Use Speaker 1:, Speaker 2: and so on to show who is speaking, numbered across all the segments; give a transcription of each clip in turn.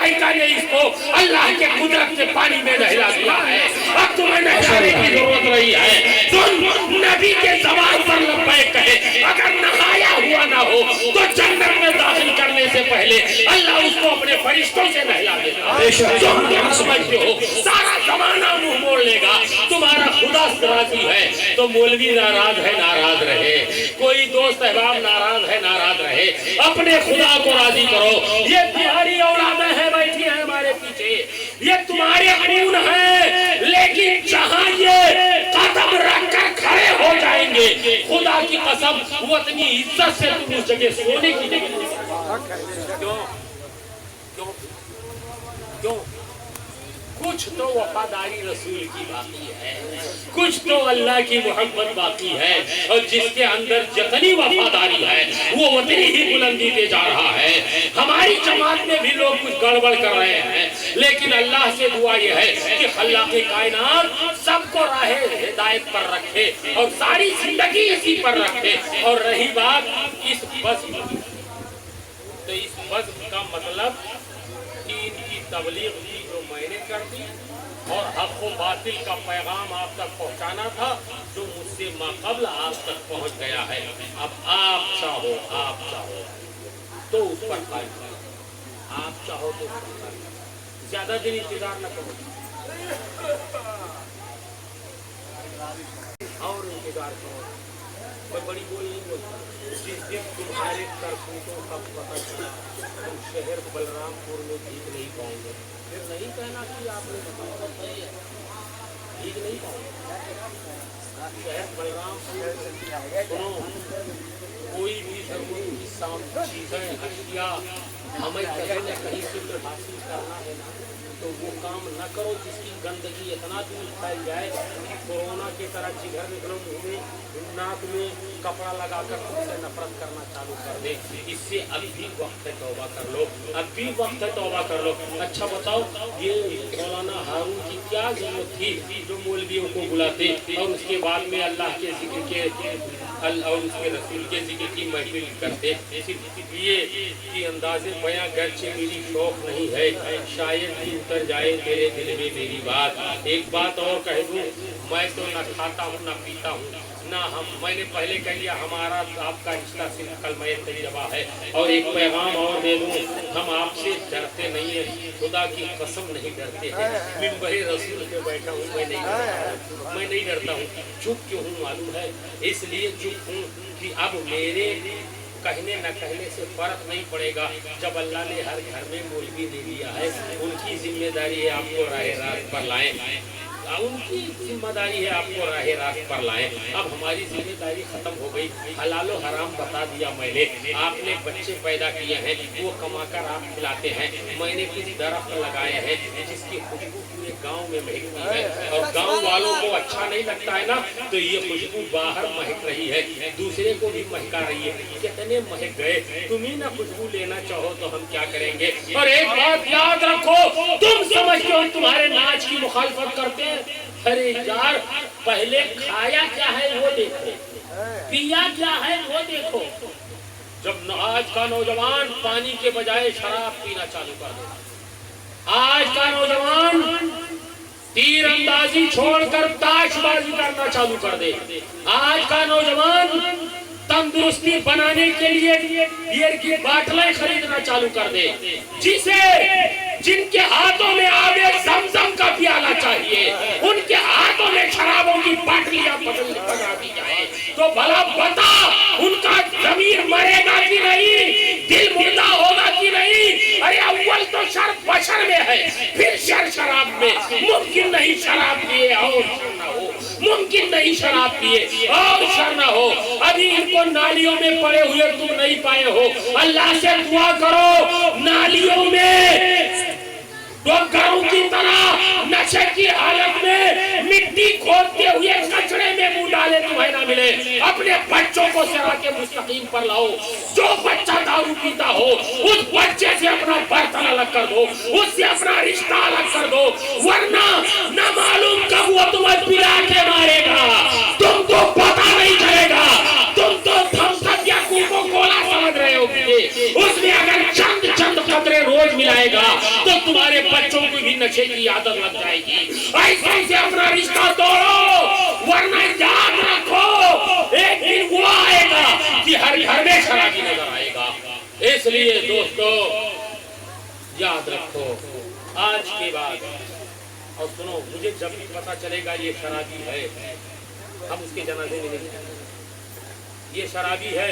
Speaker 1: मलाइका ने इसको अल्लाह के कुदरत के पानी में नहला दिया है। अब तुम्हें नहलाने की जरूरत रही है। तुम नबी के जवाब पर लब्बैक कहे, अगर नहाया हुआ ना हो तो जन्नत में दाखिल करने से पहले अल्लाह उसको अपने फरिश्तों से नहला देगा। तुम क्या समझते हो सारा जमाना मुंह मोड़ लेगा, तुम्हारा खुदा राजी है तो मौलवी नाराज है, नाराज रहे, कोई दोस्त अहबाब नाराज है, नाराज रहे, अपने खुदा को राजी करो। ये तुम्हारी औलादें हैं, बैठी हैं हमारे पीछे, ये तुम्हारे खून है, लेकिन जहां ये कदम रखकर खड़े हो जाएंगे, खुदा की कसम वो इतनी इज्जत से तुम उस जगह सोने की जगह। क्यों क्यों क्यों? कुछ तो वफादारी रसूल की बाकी है, कुछ तो अल्लाह की मोहब्बत बाकी है, और जिसके अंदर जितनी वफादारी है वो उतनी ही बुलंदी पे जा रहा है। हमारी जमात में भी लोग कुछ गड़बड़ कर रहे हैं, लेकिन अल्लाह से दुआ ये है कि अल्लाह के कायनात सबको राहे हिदायत पर रखे और सारी जिंदगी इसी पर रखे। और रही बात इस बज़्म की, तो इस बज़्म का मतलब दीन की तबलीग की जो मैंने कर दी और हक़ व बातिल का पैगाम आप तक पहुंचाना था जो मुझसे माक़बल आप तक पहुंच गया है। अब आप चाहो तो उस पर कायम करो, आप चाहो तो उस पर कायम करो, ज्यादा दिन इंतजार न करो और इंतजार करो। कोई बड़ी बोल नहीं बोलता। जिस दिन तुम्हारे करतूतों का पता चला तुम शहर बलरामपुर में भीग नहीं पाओगे, फिर नहीं कहना कि आपने बताया भीग नहीं पाओगे। शहर बलरामपुर सुनो, कोई भी जरूरी चीजें अशिया हमें कहीं न कहीं से हासिल करना है ना, तो वो काम न करो जिसकी गंदगी इतना दूर फैल जाए कि कोरोना की तरह जिगर निकलो, मुँह में नाक में कपड़ा लगाकर तुमसे नफरत करना चालू कर दे। इससे अभी भी वक्त है, तौबा कर लो, अब भी वक्त है, तौबा कर लो। अच्छा बताओ, ये मौलाना हारून की क्या जरूरत थी जो मौलवियों को बुलाते और उसके बाद में अल्लाह के जिक्र के और उसके रसूल के जिक्र की महफिल करते? ये कि अंदाज़े बयां गर्चे मेरी शौक नहीं है, शायद ही उतर जाए मेरे दिल में मेरी बात। एक बात और कह दूं, मैं तो न खाता हूँ न पीता हूँ ना हम, मैंने पहले कह लिया हमारा आपका रिश्ता सिर्फ कलमा तैयबा है। और एक पैगाम और दे दूं, हम आपसे डरते नहीं है, खुदा की कसम नहीं डरते हैं। मिंबरे रसूल पे बैठा हूँ, मैं नहीं डरता हूँ। चुप क्यों हूँ मालूम है? इसलिए चुप हूँ कि अब मेरे कहने न कहने से फर्क नहीं पड़ेगा। जब अल्लाह ने हर घर में मौलवी दे दिया है, उनकी जिम्मेदारी है आपको राह रास्त पर लाएं, उनकी जिम्मेदारी है आपको राह रास्त पर लाएं। अब हमारी जिम्मेदारी खत्म हो गई, हलालो हराम बता दिया मैंने, आपने बच्चे पैदा किए हैं, वो कमाकर आप खिलाते हैं, मैंने कुछ दरख्त लगाए हैं जिसकी खुशबू पूरे गांव में महकती है और गांव वालों को अच्छा नहीं लगता है ना, तो ये खुशबू बाहर महक रही है, दूसरे को भी महका रही है। कितने महक गए, तुम ही ना खुशबू लेना चाहो तो हम क्या करेंगे? और एक बात याद रखो, तुम समझते हो तुम्हारे नाच की मुखालफत करते हैं, अरे यार पहले खाया क्या है वो देखो, पिया क्या है वो देखो। जब आज का नौजवान पानी के बजाय शराब पीना चालू कर दे, आज का नौजवान तीरंदाजी छोड़कर ताशबाजी करना चालू कर दे, आज का नौजवान तंदुरुस्ती बनाने के लिए बियर की बाटलें खरीदना चालू कर दे, जिनके हाथों में आगे ज़मज़म का प्याला चाहिए, उनके हाथों में शराबों की बाटलियां बना दी जाए, तो भला बता उनका ज़मीर मरेगा कि नहीं, दिल मुर्दा होगा कि नहीं? अरे अव्वल तो शर बशर में है, फिर शर शराब में। मुमकिन नहीं शराब पिए और शर ना हो, मुमकिन नहीं शराब पिए और शर ना हो। अभी इनको नालियों में पड़े हुए तुम नहीं पाए हो, अल्लाह से दुआ करो नालियों में डोंगरों की तरह नशे की हालत में मिट्टी खोदते हुए कचरे में मुंह डाले तुम्हें ना मिले। अपने बच्चों को सिरा के मुस्तकीम पर लाओ, जो बच्चा दारू पीता हो उस बच्चे से अपना बर्तन अलग कर दो, उससे अपना रिश्ता अलग कर दो, वरना न मालूम कब वो तुम्हें पिला के मारेगा, तुमको पता नहीं चलेगा। तुम तो थम्स या कोको कोला समझ रहे हो, उसमें अगर चंद कतरे रोज मिलाएगा तो तुम्हारे बच्चों को भी नशे की आदत लग जाएगी। ऐसे से अपना रिश्ता तोड़ो, वरना याद रखो एक दिन वो आएगा कि हर घर में शराबी नजर आएगा। इसलिए दोस्तों याद रखो आज के बाद। और सुनो, मुझे जब भी पता चलेगा ये शराबी है, हम उसके जनाजे में नहीं जाएंगे। ये शराबी है,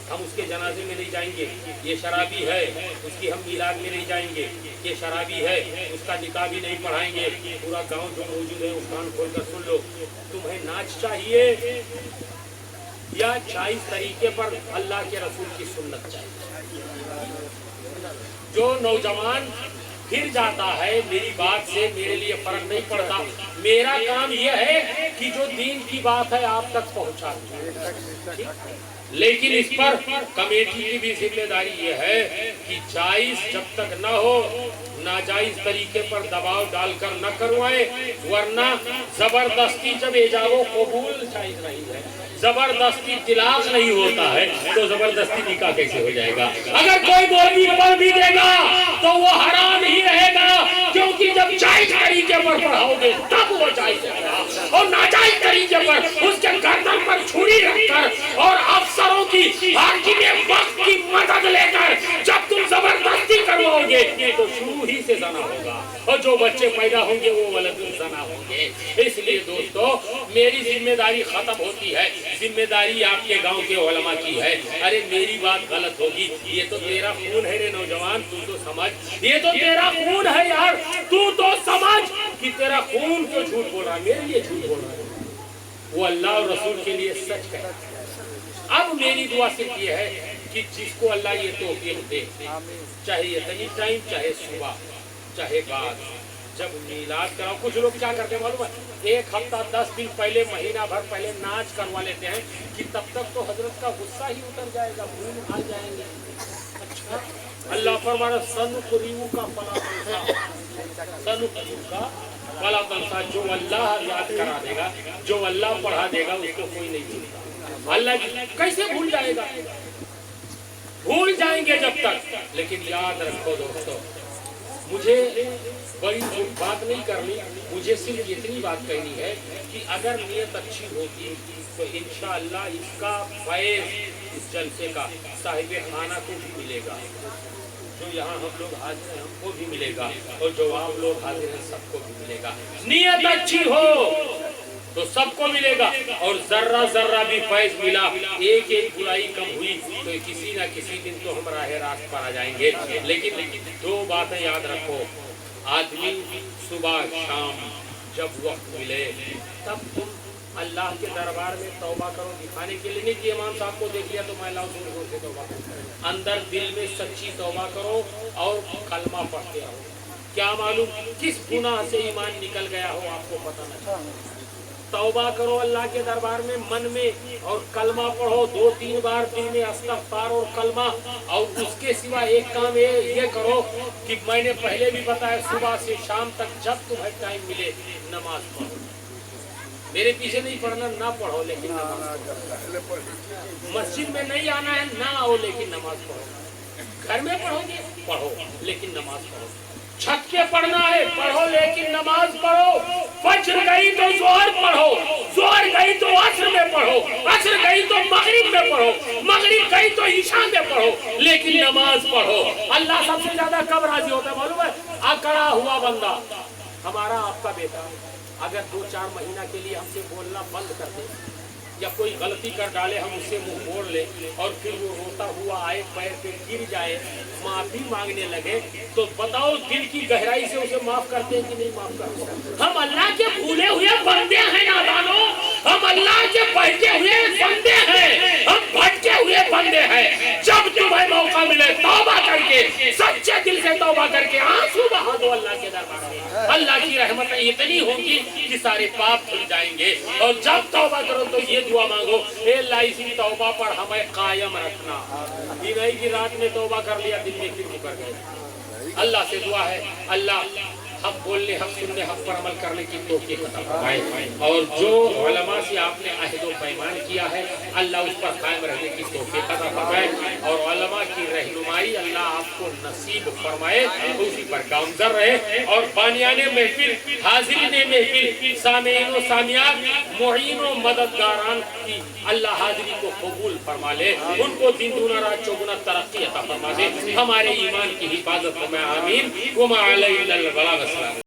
Speaker 1: हम उसके जनाजे में नहीं जाएंगे। ये शराबी है, उसकी हम मिलाद में नहीं जाएंगे। ये शराबी है, उसका निकाह भी नहीं पढ़ाएंगे। पूरा गांव जो मौजूद है उस कान खोल कर सुन लो। तुम्हें नाच चाहिए या जायज तरीके पर अल्लाह के रसूल की सुन्नत चाहिए? जो नौजवान फिर जाता है मेरी बात से, मेरे लिए फर्क नहीं पड़ता। मेरा काम यह है कि जो दीन की बात है आप तक पहुंचा दूं, लेकिन इस पर कमेटी की भी जिम्मेदारी यह है कि जायज जब तक न हो, नाजायज तरीके पर दबाव डालकर न करवाए, वरना जबरदस्ती जब एजाब कबूल जायज नहीं है, जबरदस्ती तिलाक नहीं होता है, तो जबरदस्ती निकाह कैसे हो जाएगा? अगर कोई बोली पढ़ भी देगा तो वो हराम ही रहेगा, क्योंकि जब जायज तरीके पर पढ़ाओगे तब वो जायज रहेगा। और नाजायज तरीके पर उसके गर्दन पर छुरी रखकर और अफसरों की हाकिम वक्त की मदद लेकर जब तुम जबरदस्ती करवाओगे तो शुरू ही से ज़ना होगा, और जो बच्चे पैदा होंगे वो वलदुल ज़ना होंगे। इसलिए दोस्तों मेरी जिम्मेदारी खत्म होती है, जिम्मेदारी आपके गांव के उलमा की है। अरे मेरी बात गलत होगी, ये तो तेरा खून है रे नौजवान, तू तो समझ, ये तो तेरा खून है यार, तू तो समझ कि तेरा खून क्यों झूठ बोल रहा है, मेरे लिए झूठ बोल रहा है। वो अल्लाह और रसूल के लिए सच कहता है। अब मेरी दुआ सिर्फ ये है कि जिसको अल्लाह ये तौफीक दे, चाहे ये एनी टाइम, चाहे सुबह, चाहे बाद, जब मिलाद कराओ। कुछ लोग क्या करते हैं मालूम है, एक हफ्ता 10 दिन पहले, महीना भर पहले नाच करवा लेते हैं कि तब तक तो हजरत का गुस्सा ही उतर जाएगा, भूल आ जाएंगे। अच्छा, अल्लाह फरमाना सनुक़रिउ का फला तंसा, सनुक़रिउ का फला तंसा, जो अल्लाह याद करा देगा, जो अल्लाह पढ़ा देगा उसको कोई नहीं भूलता। अल्लाह कैसे भूल जाएगा? भूल जाएंगे जब तक। लेकिन याद रखो दोस्तों, मुझे बड़ी बात नहीं करनी, मुझे सिर्फ इतनी बात कहनी है कि अगर नीयत अच्छी होगी तो इंशाअल्लाह इसका फैज़ इस जलसे का साहिब खाना को भी मिलेगा, जो यहाँ हम लोग हाजिर हैं हमको भी मिलेगा, और जो आप लोग हाजिर हैं सबको भी मिलेगा। नीयत अच्छी हो तो सबको मिलेगा, और जर्रा जर्रा भी फैज मिला, एक एक बुराई कम हुई तो किसी न किसी दिन तो हम राह रास्त पर आ जाएंगे। लेकिन दो बातें याद रखो, आदमी सुबह शाम जब वक्त मिले तब तुम अल्लाह के दरबार में तौबा करो, दिखाने के लिए नहीं कि इमाम साहब को देख लिया तो मैं लाऊं जोर से तौबा करो। अंदर दिल में सच्ची तौबा करो और कलमा पढ़ते रहो। क्या मालूम किस गुनाह से ईमान निकल गया हो आपको पता नहीं। तौबा करो अल्लाह के दरबार में मन में, और कलमा पढ़ो 2-3 बार दिन में, इस्तिग़फ़ार और कलमा। और उसके सिवा एक काम ये करो कि मैंने पहले भी बताया, सुबह से शाम तक जब तुम्हें टाइम मिले नमाज पढ़ो। मेरे पीछे नहीं पढ़ना, ना पढ़ो लेकिन मस्जिद में नहीं आना है, ना आओ लेकिन नमाज पढ़ो। घर में पढ़ोगे पढ़ो लेकिन नमाज पढ़ो। छत पे पढ़ना है पढ़ो लेकिन नमाज पढ़ो। फज्र गई तो ज़ोहर पढ़ो, ज़ोहर गई तो असर में पढ़ो, असर गई तो मगरिब में पढ़ो, मगरिब गई तो ईशा में पढ़ो, लेकिन नमाज पढ़ो। अल्लाह सबसे ज्यादा कब राजी होता है मालूम है? अकड़ा हुआ बंदा, हमारा आपका बेटा अगर 2-4 महीना के लिए हमसे बोलना बंद कर दे, या कोई गलती कर डाले, हम उससे मुंह मोड़ ले और फिर वो रोता हुआ आए पैर पे गिर जाए, माफी मांगने लगे, तो बताओ दिल की गहराई से उसे माफ करते हैं कि नहीं माफ करते? हम अल्लाह के भूले हुए बंदे हैं नादानो, हम अल्लाह के बहके हुए बंदे हैं, हम भटके हुए बंदे हैं। जब तुम्हें मौका मिले तौबा करके, सच्चे दिल से तौबा करके आंसू बहा दो अल्लाह के दरबार में। अल्लाह की रहमतें इतनी होंगी कि सारे पाप धुल जाएंगे। और जब तौबा करो तो ये दुआ मांगो, ए अल्लाह इसी तौबा पर हमें कायम रखना। ये नहीं कि रात में तौबा कर लिया दिन में फिर मुकर गए। अल्लाह से दुआ है, अल्लाह حق بولنے، حق سننے، حق پر عمل کرنے کی توفیق عطا فرمائے، اور جو علماء سے آپ نے عہد و پیمان کیا ہے اللہ اس پر قائم رہنے کی توفیق عطا فرمائے، اور علماء کی رہنمائی اللہ آپ کو نصیب فرمائے، اسی پر گامزن رہے، اور بانیان محفل، حاضرین محفل، سامعین و سامعات، معین و مددگاران کی اللہ حاضری کو قبول فرما لے، ان کو دن دونا رات چوگنا ترقی عطا فرما دے، ہمارے ایمان کی حفاظت میں آمین۔ وما علینا الا البلاغ۔